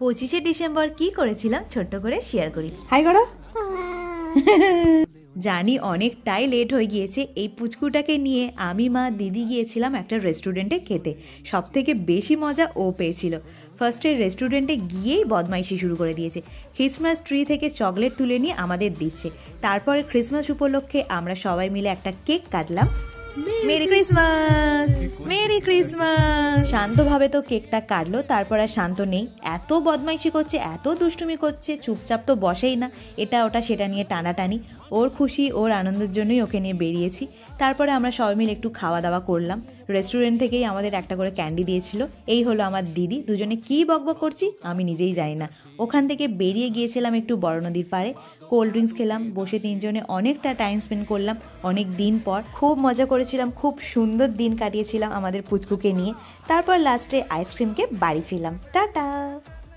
25শে December কি করেছিলাম ছোট্ট করে শেয়ার করি। হাই করো। জানি অনেকটাই লেট হয়ে গিয়েছে। এই পুচকুটাকে নিয়ে আমি মা দিদি গিয়েছিলাম একটা রেস্টুরেন্টে খেতে। সব থেকে বেশি মজা ও পেয়েছিল। ফার্স্টে রেস্টুরেন্টে গিয়েই বদমাইশি শুরু করে দিয়েছে। ক্রিসমাস ট্রি থেকে চকলেট তুলে নিয়ে আমাদের দিচ্ছে। তারপরে ক্রিসমাস উপলক্ষে আমরা সবাই মিলে একটা কেক কাটলাম। Merry Christmas, merry Christmas. শান্তভাবে তো কেকটা কাটলো, তারপর আর শান্ত নেই। এত বদমাইশি করছে, এত দুষ্টুমি করছে, চুপচাপ তো বসেই না। এটা ওটা সেটা নিয়ে টানাটানি। ওর খুশি, ওর আনন্দের জন্যই ওকে নিয়ে বেরিয়েছি। তারপরে আমরা সবাই মিলে একটু খাওয়া দাওয়া করলাম। রেস্টুরেন্ট থেকেই আমাদের একটা করে ক্যান্ডি দিয়েছিল। এই হলো আমার দিদি। দুজনে কি বকবক করছি আমি নিজেই জানি না। ওখান থেকে বেরিয়ে গিয়েছিলাম একটু বড় নদীর পাড়ে। কোল্ড ড্রিঙ্কস খেলাম, বসে তিনজনে অনেকটা টাইম স্পেন্ড করলাম। অনেক দিন পর খুব মজা করেছিলাম, খুব সুন্দর দিন কাটিয়েছিলাম আমাদের পুচকুকে নিয়ে। তারপর লাস্টে আইসক্রিমকে বাড়ি ফিরলাম। টাটা।